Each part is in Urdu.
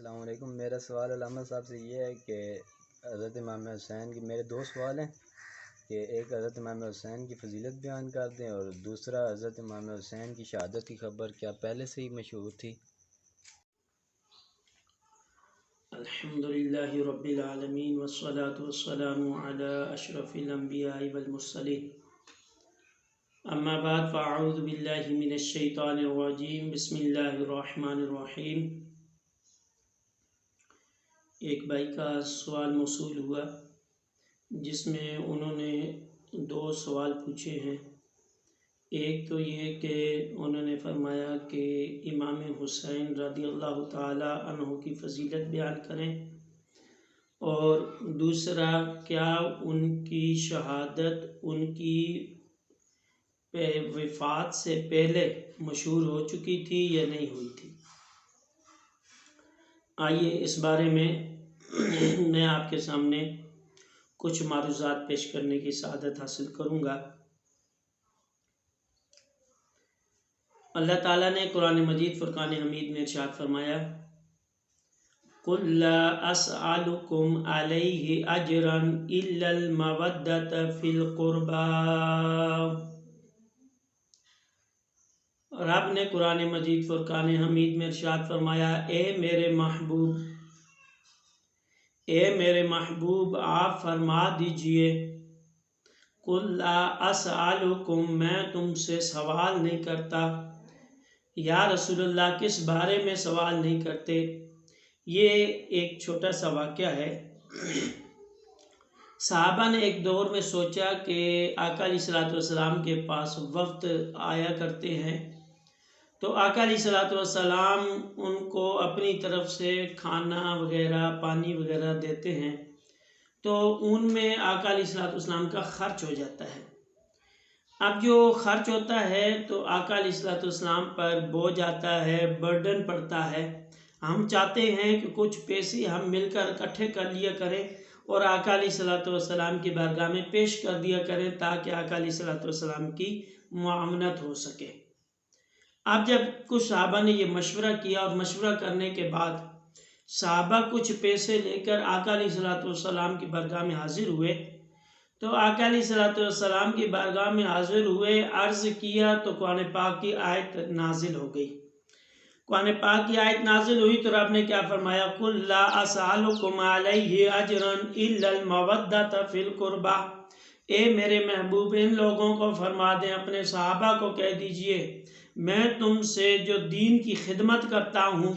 السلام علیکم۔ میرا سوال علامہ صاحب سے یہ ہے کہ حضرت امام حسین کی میرے دو سوال ہیں کہ ایک حضرت امام حسین کی فضیلت بیان کر دیں، اور دوسرا حضرت امام حسین کی شہادت کی خبر کیا پہلے سے ہی مشہور تھی؟ الحمدللہ رب العالمین والصلاة والسلام علی اشرف الانبیاء والمرسلین، اما بعد فاعوذ باللہ من الشیطان الرجیم، بسم اللہ الرحمن الرحیم۔ ایک بھائی کا سوال موصول ہوا جس میں انہوں نے دو سوال پوچھے ہیں۔ ایک تو یہ کہ انہوں نے فرمایا کہ امام حسین رضی اللہ تعالی عنہ کی فضیلت بیان کریں، اور دوسرا کیا ان کی شہادت ان کی وفات سے پہلے مشہور ہو چکی تھی یا نہیں ہوئی تھی۔ آئیے اس بارے میں آپ کے سامنے کچھ معروضات پیش کرنے کی سعادت حاصل کروں گا۔ اللہ تعالیٰ نے قرآن مجید فرقان حمید میں ارشاد فرمایا، قُلْ لَا أَسْأَلُكُمْ عَلَيْهِ أَجْرًا إِلَّا الْمَوَدَّةَ فِي الْقُرْبَى۔ رب نے قرآن مجید فرقان حمید میں ارشاد فرمایا، اے میرے محبوب آپ فرما دیجئے، قُلْ لَا أَسْأَلُكُمْ، میں تم سے سوال نہیں کرتا۔ یا رسول اللہ کس بارے میں سوال نہیں کرتے؟ یہ ایک چھوٹا سا واقعہ ہے۔ صحابہ نے ایک دور میں سوچا کہ آقا علیہ الصلوۃ والسلام کے پاس وفد آیا کرتے ہیں، تو آقا علیہ الصلوۃ والسلام ان کو اپنی طرف سے کھانا وغیرہ پانی وغیرہ دیتے ہیں، تو ان میں آقا علیہ الصلوۃ والسلام کا خرچ ہو جاتا ہے۔ اب جو خرچ ہوتا ہے تو آقا علیہ الصلوۃ والسلام پر بوجھ آتا ہے، برڈن پڑتا ہے۔ ہم چاہتے ہیں کہ کچھ پیسے ہم مل کر اکٹھے کر لیا کریں اور آقا علیہ الصلوۃ والسلام کی بارگاہ میں پیش کر دیا کریں تاکہ آقا علیہ الصلوۃ والسلام کی معاونت ہو سکے۔ اب جب کچھ صحابہ نے یہ مشورہ کیا اور مشورہ کرنے کے بعد صحابہ کچھ پیسے لے کر آقا علیہ الصلوۃ والسلام کی بارگاہ میں حاضر ہوئے، تو آقا علیہ الصلوۃ والسلام کی بارگاہ میں حاضر ہوئے، عرض کیا تو قرآن پاک کی آیت نازل ہو گئی۔ قرآن پاک کی آیت نازل ہوئی تو رب نے کیا فرمایا، قُلْ لَا أَسْأَلُكُمْ عَلَيْهِ أَجْرًا إِلَّا الْمَوَدَّةَ فِي الْقُرْبَى۔ اے میرے محبوب ان لوگوں کو فرما دیں، اپنے صحابہ کو کہہ دیجئے، میں تم سے جو دین کی خدمت کرتا ہوں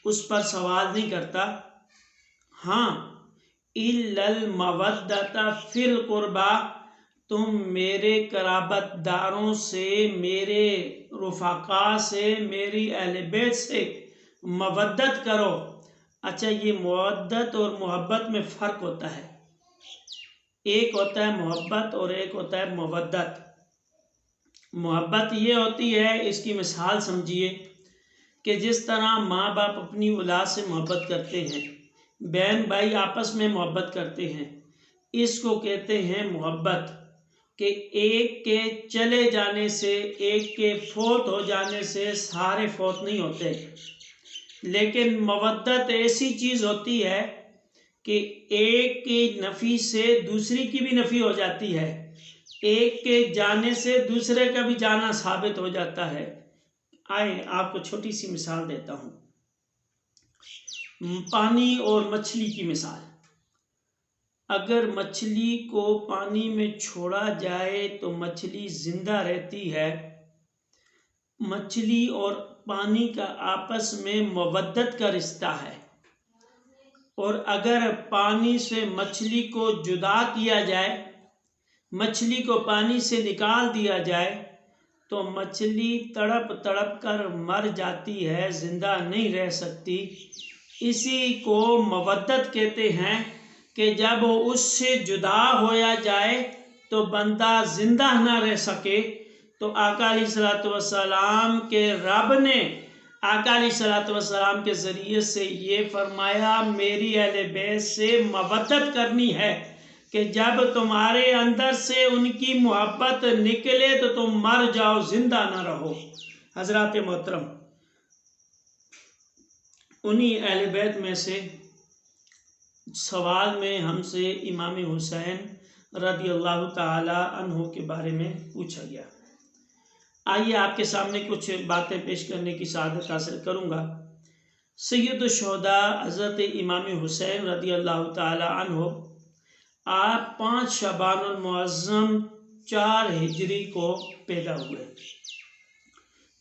اس پر سوال نہیں کرتا، ہاں إِلَّا الْمَوَدَّةَ فِي الْقُرْبَى، تم میرے قرابت داروں سے، میرے رفقا سے، میری اہل بیت سے مودت کرو۔ اچھا، یہ مودت اور محبت میں فرق ہوتا ہے۔ ایک ہوتا ہے محبت اور ایک ہوتا ہے مودت۔ محبت یہ ہوتی ہے، اس کی مثال سمجھیے کہ جس طرح ماں باپ اپنی اولاد سے محبت کرتے ہیں، بہن بھائی آپس میں محبت کرتے ہیں، اس کو کہتے ہیں محبت، کہ ایک کے چلے جانے سے، ایک کے فوت ہو جانے سے سارے فوت نہیں ہوتے۔ لیکن مودت ایسی چیز ہوتی ہے کہ ایک کی نفی سے دوسری کی بھی نفی ہو جاتی ہے، ایک کے جانے سے دوسرے کا بھی جانا ثابت ہو جاتا ہے۔ آئیں آپ کو چھوٹی سی مثال دیتا ہوں، پانی اور مچھلی کی مثال۔ اگر مچھلی کو پانی میں چھوڑا جائے تو مچھلی زندہ رہتی ہے۔ مچھلی اور پانی کا آپس میں مودت کا رشتہ ہے، اور اگر پانی سے مچھلی کو جدا کیا جائے، مچھلی کو پانی سے نکال دیا جائے تو مچھلی تڑپ تڑپ کر مر جاتی ہے، زندہ نہیں رہ سکتی۔ اسی کو مودت کہتے ہیں کہ جب اس سے جدا ہویا جائے تو بندہ زندہ نہ رہ سکے، تو آقا علیہ الصلوۃ والسلام کے رب نے آقا علیہ الصلوۃ والسلام کے ذریعے سے یہ فرمایا، میری اہل بیت سے مودت کرنی ہے کہ جب تمہارے اندر سے ان کی محبت نکلے تو تم مر جاؤ، زندہ نہ رہو۔ حضرات محترم، انہی اہل بیت میں سے سوال میں ہم سے امام حسین رضی اللہ تعالی عنہ کے بارے میں پوچھا گیا۔ آئیے آپ کے سامنے کچھ باتیں پیش کرنے کی سعادت حاصل کروں گا۔ سید الشہداء حضرت امام حسین رضی اللہ تعالی عنہ آپ 5 شعبان المعظم 4 ہجری کو پیدا ہوئے۔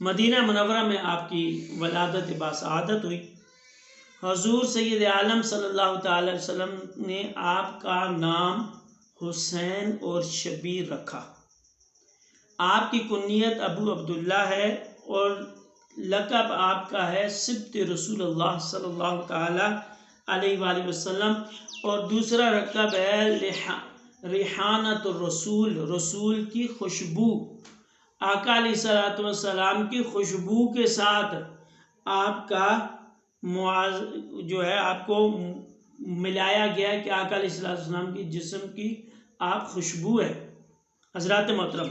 مدینہ منورہ میں آپ کی ولادت باسعادت ہوئی۔ حضور سید عالم صلی اللہ تعالی وسلم نے آپ کا نام حسین اور شبیر رکھا۔ آپ کی کنیت ابو عبداللہ ہے اور لقب آپ کا ہے سبط رسول اللہ صلی اللہ تعالی علیہ وآلہ وسلم، اور دوسرا لقب ہے ریحانۃ الرسول، رسول کی خوشبو۔ آقا علیہ الصلوۃ والسلام کی خوشبو کے ساتھ آپ کا جو ہے آپ کو ملایا گیا کہ آقا علیہ الصلوۃ والسلام کی جسم کی آپ خوشبو ہے۔ حضرات محترم،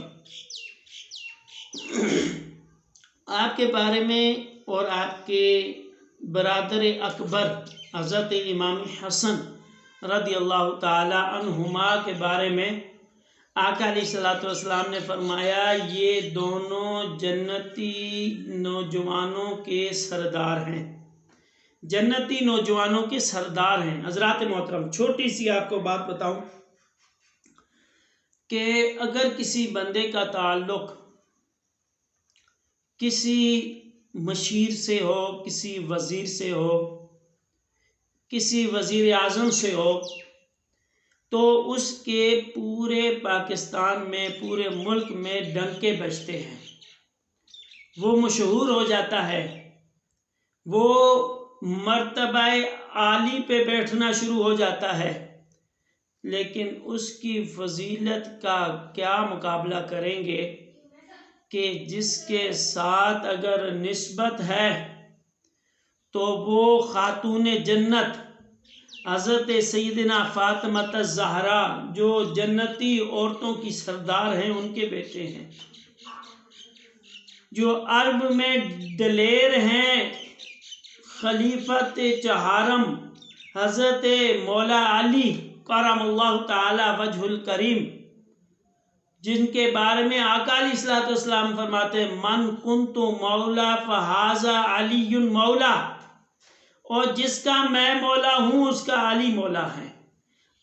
آپ کے بارے میں اور آپ کے برادر اکبر حضرت امام حسن رضی اللہ تعالی عنہما کے بارے میں آقا علیہ الصلوۃ والسلام نے فرمایا یہ دونوں جنتی نوجوانوں کے سردار ہیں، جنتی نوجوانوں کے سردار ہیں۔ حضرات محترم، چھوٹی سی آپ کو بات بتاؤں کہ اگر کسی بندے کا تعلق کسی مشیر سے ہو، کسی وزیر سے ہو، کسی وزیر اعظم سے ہو، تو اس کے پورے پاکستان میں، پورے ملک میں ڈنکے بجتے ہیں، وہ مشہور ہو جاتا ہے، وہ مرتبہ عالی پہ بیٹھنا شروع ہو جاتا ہے، لیکن اس کی فضیلت کا کیا مقابلہ کریں گے کہ جس کے ساتھ اگر نسبت ہے تو وہ خاتون جنت حضرت سیدنا فاطمہ الزہرا جو جنتی عورتوں کی سردار ہیں ان کے بیٹے ہیں، جو عرب میں دلیر ہیں، خلیفت چہارم حضرت مولا علی کرم اللہ تعالی وجہ الکریم، جن کے بارے میں آقا علیہ الصلوۃ والسلام فرماتے ہیں من کنت مولا فہذا علی مولا، اور جس کا میں مولا ہوں اس کا علی مولا ہے،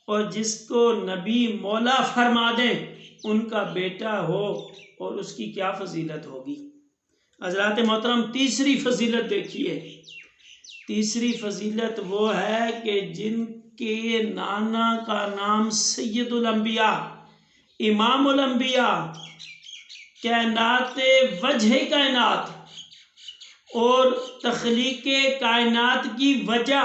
اور جس کو نبی مولا فرما دیں ان کا بیٹا ہو اور اس کی کیا فضیلت ہوگی۔ حضرات محترم، تیسری فضیلت دیکھیے، تیسری فضیلت وہ ہے کہ جن کے نانا کا نام سید الانبیاء، امام الانبیاء، کائنات وجہ کائنات اور تخلیق کائنات کی وجہ،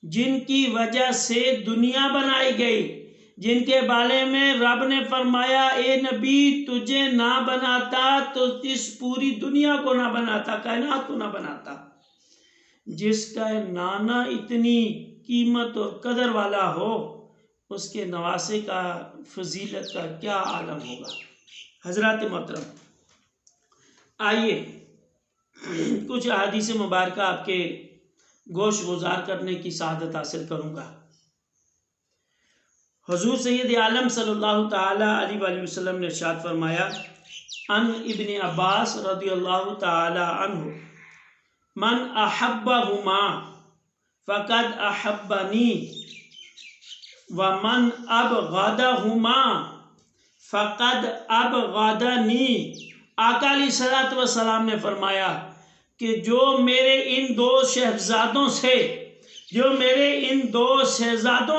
جن کی وجہ سے دنیا بنائی گئی، جن کے بارے میں رب نے فرمایا اے نبی تجھے نہ بناتا تو اس پوری دنیا کو نہ بناتا، کائنات کو نہ بناتا، جس کا نانا اتنی قیمت اور قدر والا ہو اس کے نواسے کا فضیلت کا کیا عالم ہوگا۔ حضرات محترم، آئیے کچھ احادیث مبارکہ آپ کے گوش گزار کرنے کی سعادت حاصل کروں گا۔ حضور سید عالم صلی اللہ تعالی علیہ وآلہ وسلم نے ارشاد فرمایا ان ابن عباس رضی اللہ تعالی عنہ من احبہما فقد احبنی ومن ابغضہما فقد ابغضنی۔ آقا علیہ الصلوۃ والسلام نے فرمایا کہ جو میرے ان دو شہزادوں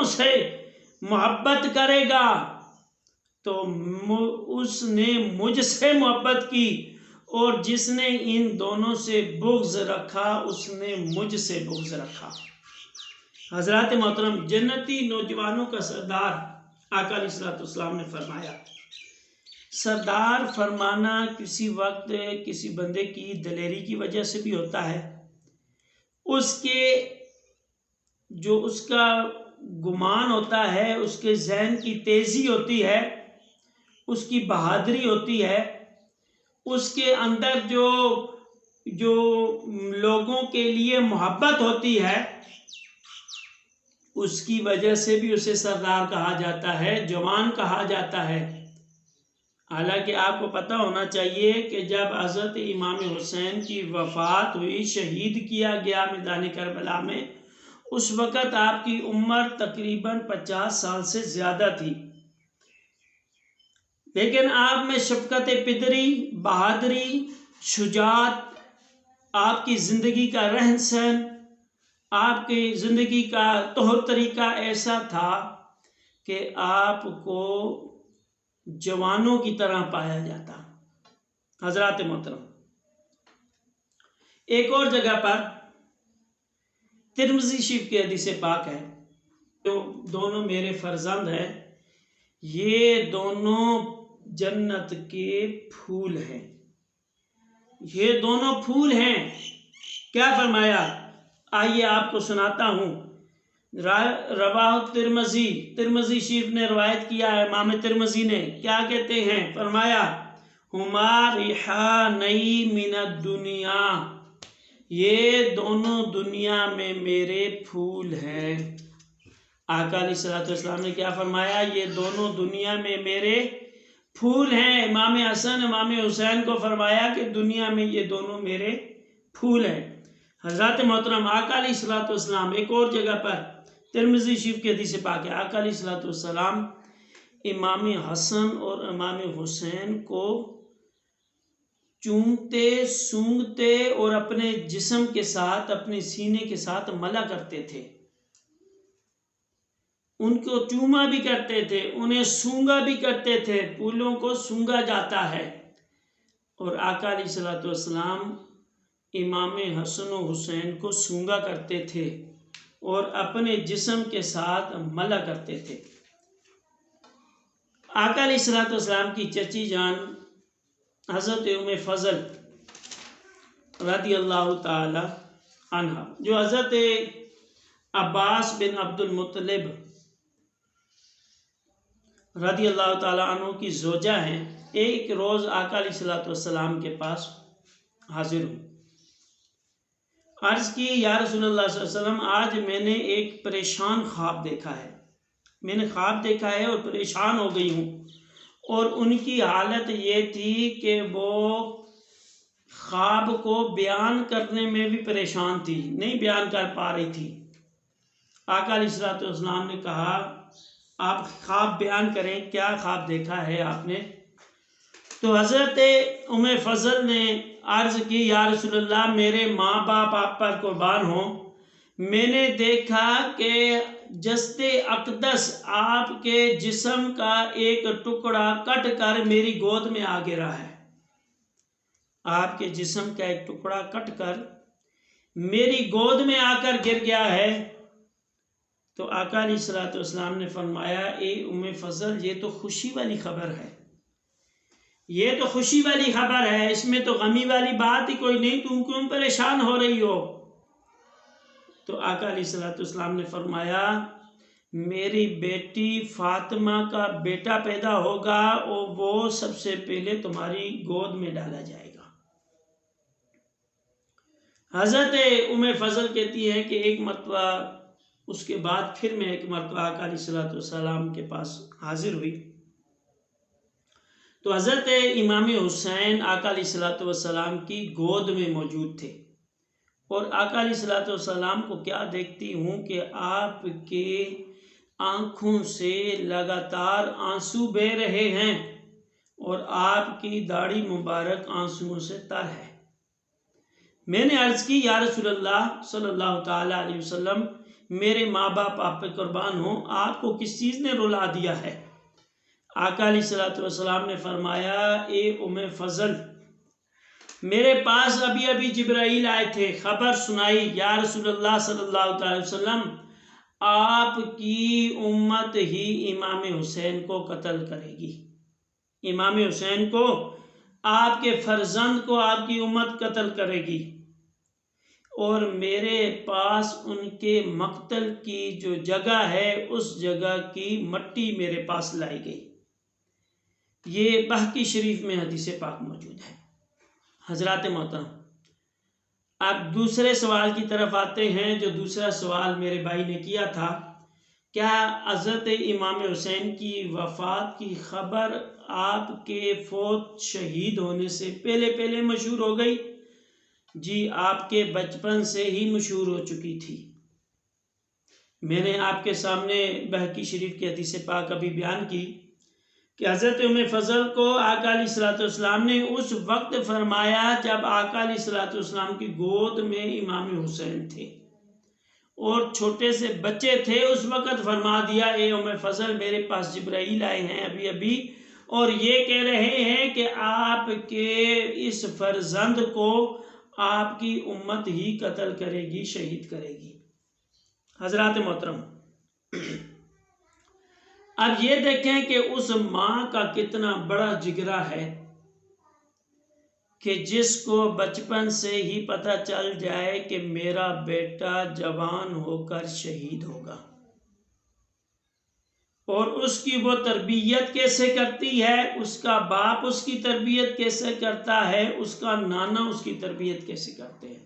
سے محبت کرے گا تو اس نے مجھ سے محبت کی، اور جس نے ان دونوں سے بغض رکھا اس نے مجھ سے بغض رکھا۔ حضرات محترم، جنتی نوجوانوں کا سردار آقا علیہ الصلوۃ والسلام نے فرمایا، سردار فرمانا کسی وقت کسی بندے کی دلیری کی وجہ سے بھی ہوتا ہے، اس کے جو اس کا گمان ہوتا ہے، اس کے ذہن کی تیزی ہوتی ہے، اس کی بہادری ہوتی ہے، اس کے اندر جو جو لوگوں کے لیے محبت ہوتی ہے اس کی وجہ سے بھی اسے سردار کہا جاتا ہے، جوان کہا جاتا ہے۔ حالانکہ آپ کو پتہ ہونا چاہیے کہ جب حضرت امام حسین کی وفات ہوئی، شہید کیا گیا میدان کربلا میں، اس وقت آپ کی عمر تقریباً 50 سال سے زیادہ تھی، لیکن آپ میں شفقت پدری، بہادری، شجاعت، آپ کی زندگی کا رہن سہن، آپ کی زندگی کا طور طریقہ ایسا تھا کہ آپ کو جوانوں کی طرح پایا جاتا۔ حضرات محترم، ایک اور جگہ پر ترمذی شریف کی حدیث پاک ہے، جو دونوں میرے فرزند ہیں، یہ دونوں جنت کے پھول ہیں، یہ دونوں پھول ہیں۔ کیا فرمایا؟ آئیے آپ کو سناتا ہوں۔ رواہ ترمذی شریف نے روایت کیا ہے، امام ترمذی نے، کیا کہتے ہیں؟ فرمایا ہما ریحانی من الدنیا، یہ دونوں دنیا میں میرے پھول ہیں۔ آقا علیہ الصلوۃ والسلام نے کیا فرمایا؟ یہ دونوں دنیا میں میرے پھول ہیں۔ امام حسن امام حسین کو فرمایا کہ دنیا میں یہ دونوں میرے پھول ہیں۔ حضرات محترم، آقا علیہ الصلوۃ والسلام ایک اور جگہ پر ترمذی شریف کی حدیث پاک ہے، آقا علیہ الصلوۃ والسلام امام حسن اور امام حسین کو چومتے، سونگھتے اور اپنے جسم کے ساتھ، اپنے سینے کے ساتھ ملا کرتے تھے، ان کو چوما بھی کرتے تھے، انہیں سونگا بھی کرتے تھے، پھولوں کو سونگا جاتا ہے۔ اور آقا علیہ الصلوۃ والسلام امام حسن و حسین کو سونگا کرتے تھے اور اپنے جسم کے ساتھ ملا کرتے تھے۔ آقا علیہ الصلوۃ والسلام کی چچی جان حضرت ام فضل رضی اللہ تعالی عنہ، جو حضرت عباس بن عبد المطلب رضی اللہ تعالیٰ عنہ کی زوجہ ہیں، ایک روز آقا علیہ الصلوۃ والسلام کے پاس حاضر ہوئی۔ عرض کی، یا رسول اللہ صلی اللہ علیہ وسلم، آج میں نے ایک پریشان خواب دیکھا ہے، میں نے خواب دیکھا ہے اور پریشان ہو گئی ہوں۔ اور ان کی حالت یہ تھی کہ وہ خواب کو بیان کرنے میں بھی پریشان تھی، نہیں بیان کر پا رہی تھی۔ آقا علیہ الصلوۃ والسلام نے کہا آپ خواب بیان کریں، کیا خواب دیکھا ہے آپ نے؟ تو حضرت ام فضل نے عرض کی، یا رسول اللہ، میرے ماں باپ آپ پر قربان ہوں، میں نے دیکھا کہ جسد اقدس آپ کے جسم کا ایک ٹکڑا کٹ کر میری گود میں آ گرا ہے، آپ کے جسم کا ایک ٹکڑا کٹ کر میری گود میں آ کر گر گیا ہے۔ تو آقا علیہ الصلوۃ والسلام نے فرمایا، اے ام فضل، یہ تو خوشی والی خبر ہے، یہ تو خوشی والی خبر ہے، اس میں تو غمی والی بات ہی کوئی نہیں، تم کیوں پریشان ہو رہی ہو؟ تو آقا علیہ الصلوۃ والسلام نے فرمایا، میری بیٹی فاطمہ کا بیٹا پیدا ہوگا اور وہ سب سے پہلے تمہاری گود میں ڈالا جائے گا۔ حضرت ام فضل کہتی ہے کہ ایک مرتبہ اس کے بعد پھر میں ایک مرتبہ آقا علیہ الصلوۃ والسلام کے پاس حاضر ہوئی، تو حضرت امام حسین آقا علیہ الصلوۃ والسلام کی گود میں موجود تھے، اور آقا علیہ الصلوۃ والسلام کو کیا دیکھتی ہوں کہ آپ کے آنکھوں سے لگاتار آنسو بہہ رہے ہیں اور آپ کی داڑھی مبارک آنسوؤں سے تر ہے۔ میں نے عرض کی، یا رسول اللہ صلی اللہ تعالیٰ علیہ وسلم، میرے ماں باپ آپ پہ قربان ہوں، آپ کو کس چیز نے رلا دیا ہے؟ آقا علیہ الصلوۃ والسلام نے فرمایا، اے ام فضل، میرے پاس ابھی ابھی جبرائیل آئے تھے، خبر سنائی، یا رسول اللہ صلی اللہ تعالی وسلم، آپ کی امت ہی امام حسین کو قتل کرے گی، امام حسین کو، آپ کے فرزند کو آپ کی امت قتل کرے گی، اور میرے پاس ان کے مقتل کی جو جگہ ہے اس جگہ کی مٹی میرے پاس لائی گئی۔ یہ بہقی شریف میں حدیث پاک موجود ہے۔ حضرات محترم، اب دوسرے سوال کی طرف آتے ہیں، جو دوسرا سوال میرے بھائی نے کیا تھا، کیا حضرت امام حسین کی وفات کی خبر آپ کے فوت شہید ہونے سے پہلے مشہور ہو گئی؟ جی، آپ کے بچپن سے ہی مشہور ہو چکی تھی۔ میں نے آپ کے سامنے بہقی شریف کی حدیث پاک ابھی بیان کی کہ حضرت ام فضل کو آقا علیہ الصلوۃ والسلام نے اس وقت فرمایا جب آقا علیہ الصلوۃ والسلام کی گود میں امام حسین تھے اور چھوٹے سے بچے تھے، اس وقت فرما دیا، اے ام فضل، میرے پاس جبرائیل آئے ہیں ابھی اور یہ کہہ رہے ہیں کہ آپ کے اس فرزند کو آپ کی امت ہی قتل کرے گی، شہید کرے گی۔ حضرات محترم، اب یہ دیکھیں کہ اس ماں کا کتنا بڑا جگرا ہے کہ جس کو بچپن سے ہی پتہ چل جائے کہ میرا بیٹا جوان ہو کر شہید ہوگا، اور اس کی وہ تربیت کیسے کرتی ہے، اس کا باپ اس کی تربیت کیسے کرتا ہے، اس کا نانا اس کی تربیت کیسے کرتے ہیں۔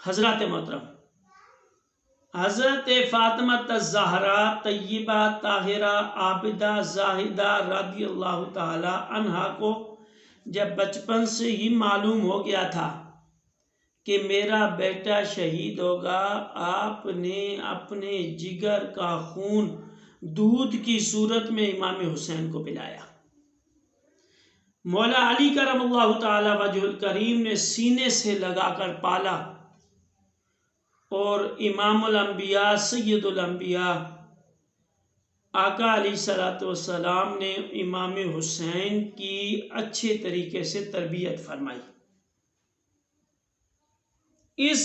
حضرات محترم، حضرت فاطمہ الزہرا طیبہ طاہرہ عابدہ زاہدہ رضی اللہ تعالی عنہا کو جب بچپن سے ہی معلوم ہو گیا تھا کہ میرا بیٹا شہید ہوگا، آپ نے اپنے جگر کا خون دودھ کی صورت میں امام حسین کو پلایا۔ مولا علی کرم اللہ تعالی وجہ الکریم نے سینے سے لگا کر پالا، اور امام الانبیاء سید الانبیاء آقا علیہ الصلوۃ والسلام نے امام حسین کی اچھے طریقے سے تربیت فرمائی۔ اس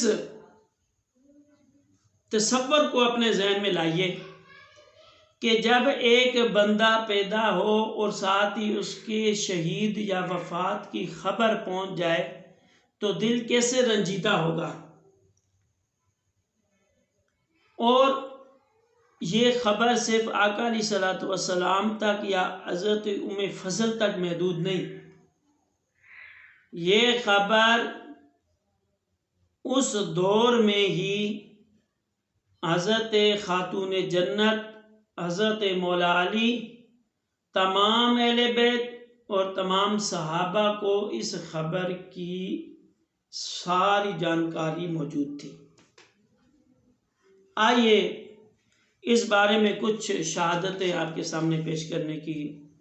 تصور کو اپنے ذہن میں لائیے کہ جب ایک بندہ پیدا ہو اور ساتھ ہی اس کے شہید یا وفات کی خبر پہنچ جائے تو دل کیسے رنجیدہ ہوگا، اور یہ خبر صرف آقا علیہ الصلوۃ والسلام تک یا حضرت ام فضل تک محدود نہیں، یہ خبر اس دور میں ہی حضرت خاتون جنت حضرت مولا علی، تمام اہل بیت اور تمام صحابہ کو اس خبر کی ساری جانکاری موجود تھی۔ آئیے اس بارے میں کچھ شہادتیں آپ کے سامنے پیش کرنے کی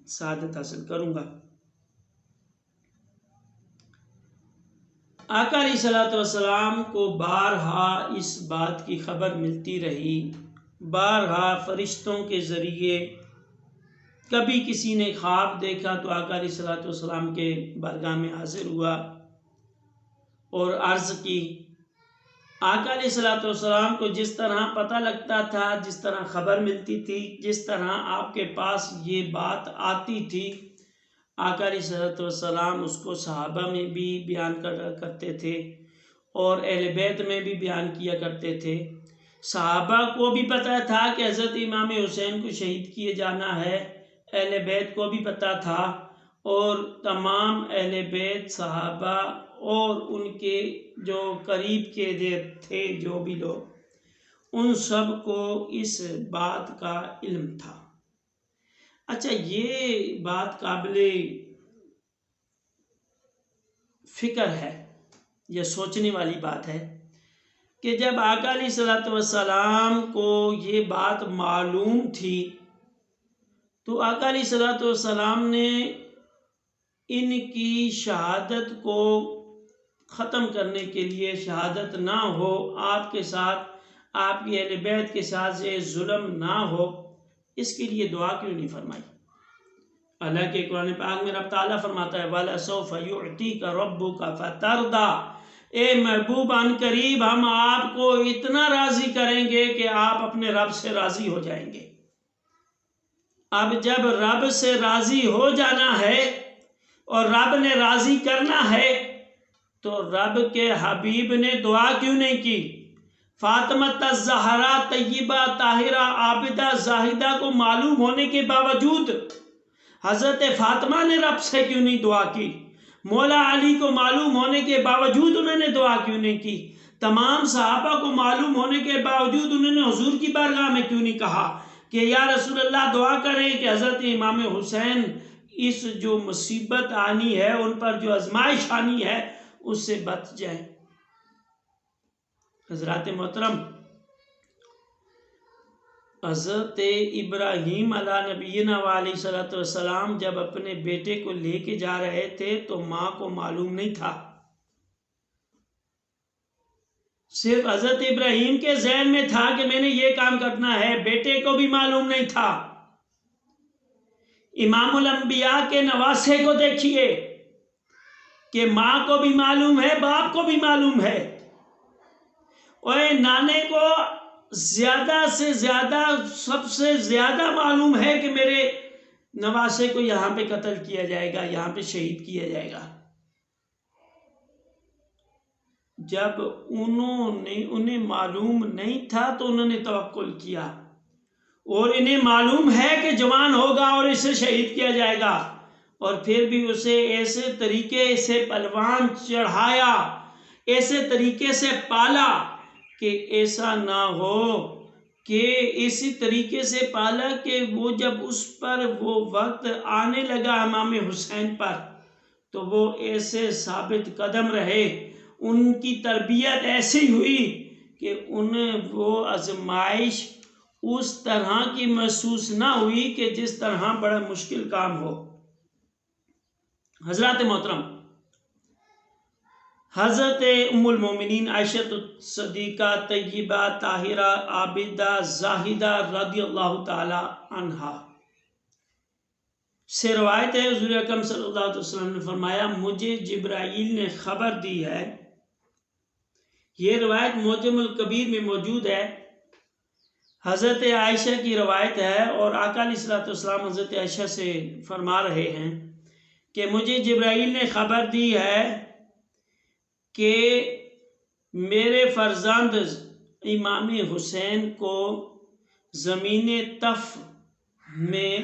سعادت حاصل کروں گا۔ آقا علیہ الصلوۃ والسلام کو بارہا اس بات کی خبر ملتی رہی، بارہا فرشتوں کے ذریعے، کبھی کسی نے خواب دیکھا تو آقا علیہ الصلوۃ والسلام کے بارگاہ میں حاضر ہوا اور عرض کی۔ آقا علیہ الصلوۃ والسلام کو جس طرح پتہ لگتا تھا، جس طرح خبر ملتی تھی، جس طرح آپ کے پاس یہ بات آتی تھی، آقا علیہ الصلوۃ والسلام اس کو صحابہ میں بھی بیان کرتے تھے اور اہل بیت میں بھی بیان کیا کرتے تھے۔ صحابہ کو بھی پتہ تھا کہ حضرت امام حسین کو شہید کیے جانا ہے، اہل بیت کو بھی پتہ تھا، اور تمام اہل بیت، صحابہ اور ان کے جو قریب کے تھے جو بھی لوگ، ان سب کو اس بات کا علم تھا۔ اچھا، یہ بات قابل فکر ہے، یہ سوچنے والی بات ہے کہ جب آقا علیہ الصلوۃ والسلام کو یہ بات معلوم تھی تو آقا علیہ الصلوۃ والسلام نے ان کی شہادت کو ختم کرنے کے لیے، شہادت نہ ہو، آپ کے ساتھ، آپ کی اہل بیت کے ساتھ یہ ظلم نہ ہو، اس کے لیے دعا کیوں نہیں فرمائی؟ اللہ کے قرآن پاک میں رب تعالیٰ فرماتا ہے وَلَسَوْفَ يُعْتِيكَ رَبُّكَ فَتَرْضَىٰ، اے محبوب ان قریب ہم آپ کو اتنا راضی کریں گے کہ آپ اپنے رب سے راضی ہو جائیں گے۔ اب جب رب سے راضی ہو جانا ہے اور رب نے راضی کرنا ہے تو رب کے حبیب نے دعا کیوں نہیں کی؟ فاطمہ الزہرا طیبہ طاہرہ عابدہ زاہدہ کو معلوم ہونے کے باوجود حضرت فاطمہ نے رب سے کیوں نہیں دعا کی؟ مولا علی کو معلوم ہونے کے باوجود انہوں نے دعا کیوں نہیں کی؟ تمام صحابہ کو معلوم ہونے کے باوجود انہوں نے حضور کی بارگاہ میں کیوں نہیں کہا کہ یا رسول اللہ دعا کریں کہ حضرت امام حسین اس جو مصیبت آنی ہے، ان پر جو آزمائش آنی ہے، اس سے بچ جائیں؟ حضرات محترم، حضرت ابراہیم علیہ نبینا علیہ صلاۃ والسلام جب اپنے بیٹے کو لے کے جا رہے تھے تو ماں کو معلوم نہیں تھا، صرف حضرت ابراہیم کے ذہن میں تھا کہ میں نے یہ کام کرنا ہے، بیٹے کو بھی معلوم نہیں تھا۔ امام الانبیاء کے نواسے کو دیکھیے کہ ماں کو بھی معلوم ہے، باپ کو بھی معلوم ہے، اور نانے کو زیادہ سے زیادہ سب سے زیادہ معلوم ہے کہ میرے نواسے کو یہاں پہ قتل کیا جائے گا، یہاں پہ شہید کیا جائے گا۔ جب انہیں معلوم نہیں تھا تو انہوں نے توکل کیا، اور انہیں معلوم ہے کہ جوان ہوگا اور اسے شہید کیا جائے گا، اور پھر بھی اسے ایسے طریقے سے پلوان چڑھایا، ایسے طریقے سے پالا کہ ایسا نہ ہو کہ اسی طریقے سے پالا کہ وہ جب اس پر وہ وقت آنے لگا امام حسین پر تو وہ ایسے ثابت قدم رہے، ان کی تربیت ایسی ہوئی کہ انہیں وہ آزمائش اس طرح کی محسوس نہ ہوئی کہ جس طرح بڑا مشکل کام ہو۔ حضرات محترم، حضرت ام المومنین عائشہ صدیقہ طیبہ طاہرہ عابدہ زاہدہ رضی اللہ تعالی عنہا سے روایت ہے، حضور اکرم صلی اللہ علیہ وسلم نے فرمایا مجھے جبرائیل نے خبر دی ہے، یہ روایت معجم الکبیر میں موجود ہے، حضرت عائشہ کی روایت ہے، اور آقا علیہ الصلوۃ والسلام حضرت عائشہ سے فرما رہے ہیں کہ مجھے جبرائیل نے خبر دی ہے کہ میرے فرزند امام حسین کو زمین طف میں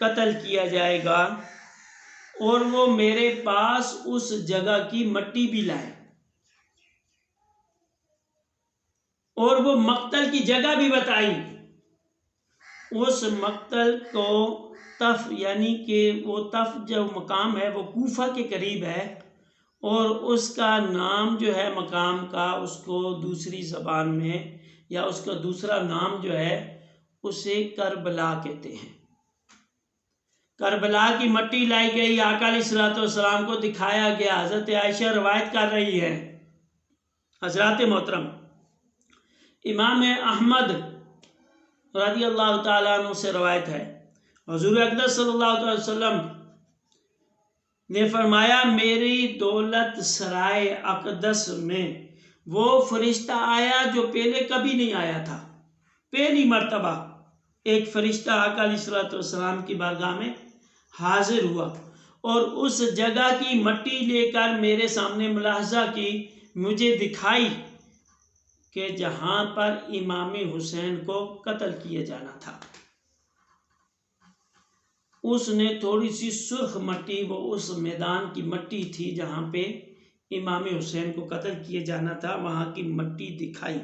قتل کیا جائے گا، اور وہ میرے پاس اس جگہ کی مٹی بھی لائے، اور وہ مقتل کی جگہ بھی بتائی۔ اس مقتل کو طف یعنی کہ وہ طف جو مقام ہے وہ کوفہ کے قریب ہے، اور اس کا نام جو ہے مقام کا، اس کو دوسری زبان میں یا اس کا دوسرا نام جو ہے اسے کربلا کہتے ہیں۔ کربلا کی مٹی لائی گئی، آقا علیہ الصلوۃ والسلام کو دکھایا گیا، حضرت عائشہ روایت کر رہی ہے۔ حضرات محترم، امام احمد رضی اللہ تعالیٰ عنہ سے روایت ہے، حضور اقدس صلی اللہ علیہ وسلم نے فرمایا میری دولت سرائے اقدس میں وہ فرشتہ آیا جو پہلے کبھی نہیں آیا تھا، پہلی مرتبہ ایک فرشتہ آقا علیہ الصلوۃ والسلام کی بارگاہ میں حاضر ہوا، اور اس جگہ کی مٹی لے کر میرے سامنے ملاحظہ کی، مجھے دکھائی کہ جہاں پر امام حسین کو قتل کیا جانا تھا، اس نے تھوڑی سی سرخ مٹی، وہ اس میدان کی مٹی تھی جہاں پہ امام حسین کو قتل کیا جانا تھا، وہاں کی مٹی دکھائی۔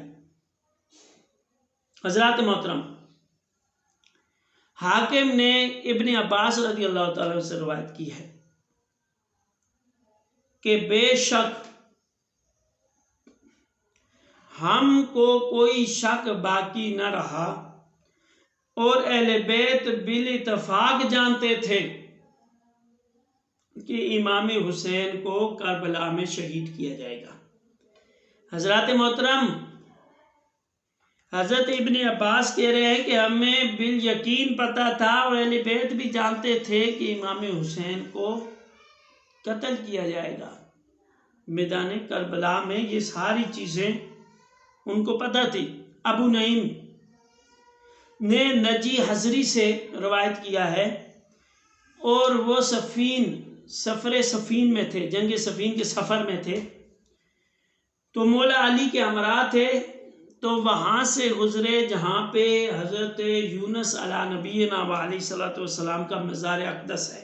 حضرات محترم، حاکم نے ابن عباس رضی اللہ تعالیٰ سے روایت کی ہے کہ بے شک ہم کو کوئی شک باقی نہ رہا، اور اہل بیت بالاتفاق جانتے تھے کہ امام حسین کو کربلا میں شہید کیا جائے گا۔ حضرات محترم، حضرت ابن عباس کہہ رہے ہیں کہ ہمیں بالیقین پتہ تھا، اور اہل بیت بھی جانتے تھے کہ امام حسین کو قتل کیا جائے گا میدان کربلا میں، یہ ساری چیزیں ان کو پتہ تھی۔ ابو نعیم نے نجی حضری سے روایت کیا ہے، اور وہ سفر سفین میں تھے، جنگ سفین کے سفر میں تھے، تو مولا علی کے ہمراہ تھے، تو وہاں سے گزرے جہاں پہ حضرت یونس علیہ نبینا علیہ صلاۃ والسلام کا مزار اقدس ہے،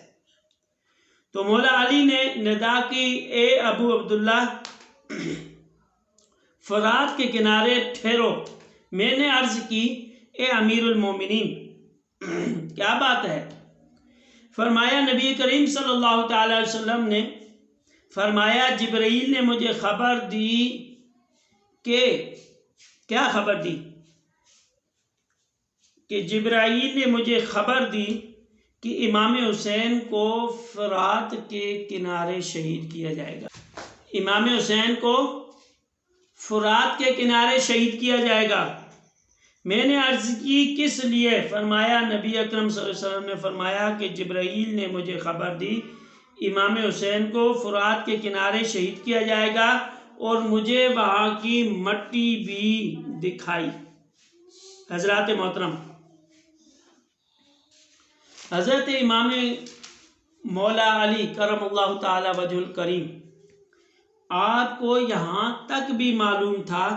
تو مولا علی نے ندا کی، اے ابو عبداللہ فرات کے کنارے ٹھہرو۔ میں نے عرض کی، اے امیر المومنین کیا بات ہے؟ فرمایا نبی کریم صلی اللہ تعالی علیہ وسلم نے فرمایا جبرائیل نے مجھے خبر دی کہ کیا خبر دی؟ کہ جبرائیل نے مجھے خبر دی کہ امام حسین کو فرات کے کنارے شہید کیا جائے گا۔ امام حسین کو فرات کے کنارے شہید کیا جائے گا۔ میں نے عرض کی کس لیے؟ فرمایا نبی اکرم صلی اللہ علیہ وسلم نے فرمایا کہ جبرائیل نے مجھے خبر دی امام حسین کو فرات کے کنارے شہید کیا جائے گا، اور مجھے وہاں کی مٹی بھی دکھائی۔ حضرات محترم، حضرت امام مولا علی کرم اللہ تعالی وجہ الکریم، آپ کو یہاں تک بھی معلوم تھا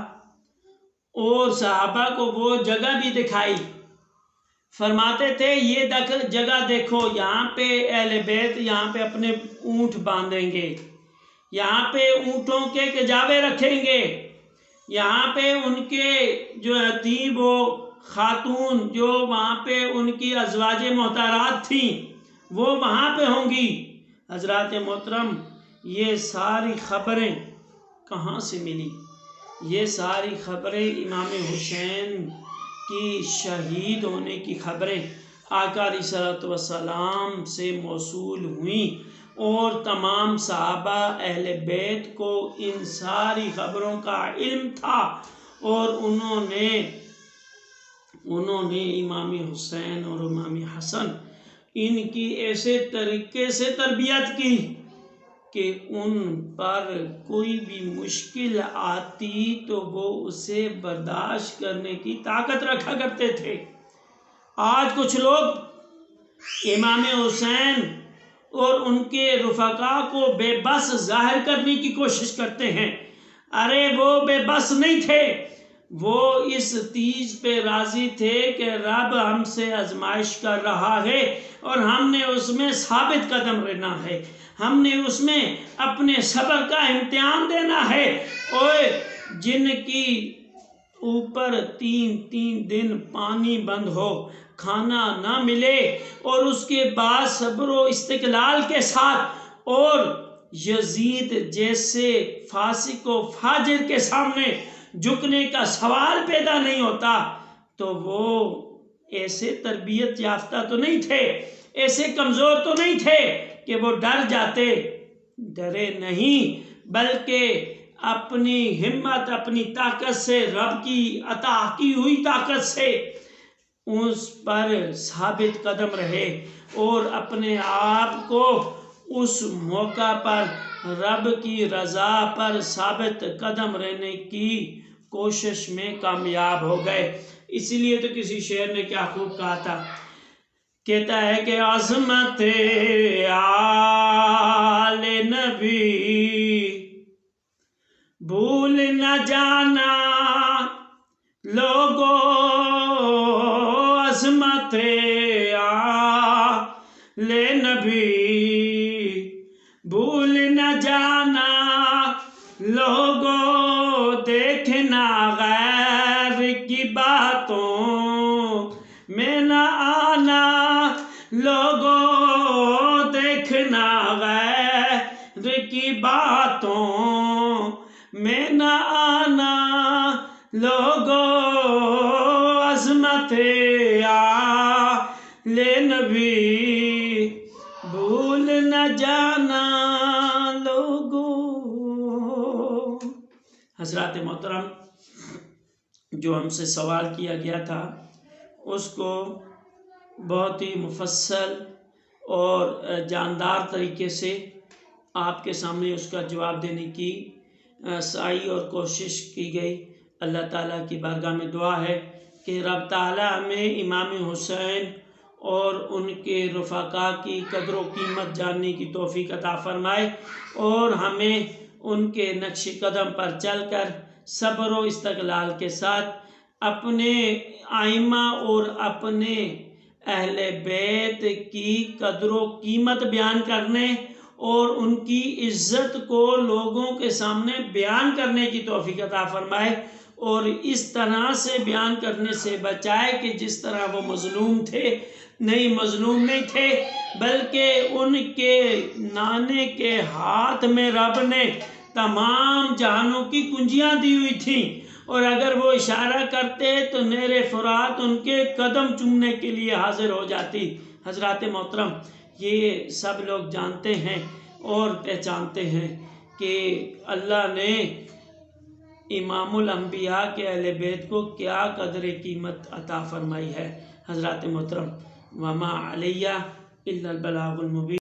اور صحابہ کو وہ جگہ بھی دکھائی۔ فرماتے تھے یہ جگہ دیکھو، یہاں پہ اہل بیت یہاں پہ اپنے اونٹ باندھیں گے، یہاں پہ اونٹوں کے کجاوے رکھیں گے، یہاں پہ ان کے جو یتیم و خاتون جو وہاں پہ ان کی ازواج محترمات تھیں وہ وہاں پہ ہوں گی۔ حضرات محترم، یہ ساری خبریں کہاں سے ملی؟ یہ ساری خبریں امام حسین کی شہید ہونے کی خبریں آقا علیہ الصلوۃ والسلام سے موصول ہوئیں، اور تمام صحابہ اہل بیت کو ان ساری خبروں کا علم تھا، اور انہوں نے امام حسین اور امام حسن ان کی ایسے طریقے سے تربیت کی کہ ان پر کوئی بھی مشکل آتی تو وہ اسے برداشت کرنے کی طاقت رکھا کرتے تھے۔ آج کچھ لوگ امام حسین اور ان کے رفقا کو بے بس ظاہر کرنے کی کوشش کرتے ہیں۔ ارے وہ بے بس نہیں تھے، وہ اس چیز پہ راضی تھے کہ رب ہم سے آزمائش کر رہا ہے اور ہم نے اس میں ثابت قدم رہنا ہے، ہم نے اس میں اپنے صبر کا امتحان دینا ہے۔ اور جن کی اوپر 3 دن پانی بند ہو، کھانا نہ ملے، اور اس کے بعد صبر و استقلال کے ساتھ اور یزید جیسے فاسق و فاجر کے سامنے جھکنے کا سوال پیدا نہیں ہوتا، تو وہ ایسے تربیت یافتہ تو نہیں تھے، ایسے کمزور تو نہیں تھے کہ وہ ڈر جاتے۔ ڈرے نہیں، بلکہ اپنی ہمت، اپنی طاقت سے، رب کی عطا کی ہوئی طاقت سے اس پر ثابت قدم رہے، اور اپنے آپ کو اس موقع پر رب کی رضا پر ثابت قدم رہنے کی کوشش میں کامیاب ہو گئے۔ اسی لیے تو کسی شعر نے کیا خوب کہا تھا، کہتا ہے کہ عظمت آل نبی بھول نہ جانا لوگو، عظمت آل نبی بھول نہ جانا لوگو، دیکھنا غیر کی باتوں میں نہ آنا لوگو، دیکھنا غیر کی باتوں میں نہ آنا لوگو، عظمت آل نبی بھول نہ جانا لوگو۔ حضرات محترم، جو ہم سے سوال کیا گیا تھا اس کو بہت ہی مفصل اور جاندار طریقے سے آپ کے سامنے اس کا جواب دینے کی سعی اور کوشش کی گئی۔ اللہ تعالیٰ کی بارگاہ میں دعا ہے کہ رب تعالیٰ ہمیں امام حسین اور ان کے رفقا کی قدر و قیمت جاننے کی توفیق عطا فرمائے، اور ہمیں ان کے نقش قدم پر چل کر صبر و استقلال کے ساتھ اپنے ائمہ اور اپنے اہل بیت کی قدر و قیمت بیان کرنے اور ان کی عزت کو لوگوں کے سامنے بیان کرنے کی توفیق عطا فرمائے، اور اس طرح سے بیان کرنے سے بچائے کہ جس طرح وہ مظلوم تھے، مظلوم نہیں تھے، بلکہ ان کے نانے کے ہاتھ میں رب نے تمام جہانوں کی کنجیاں دی ہوئی تھیں، اور اگر وہ اشارہ کرتے تو نہر فرات ان کے قدم چومنے کے لیے حاضر ہو جاتی۔ حضرات محترم، یہ سب لوگ جانتے ہیں اور پہچانتے ہیں کہ اللہ نے امام الانبیاء کے اہل بیت کو کیا قدر قیمت عطا فرمائی ہے۔ حضرات محترم، وما علیہ الا البلاغ المبین۔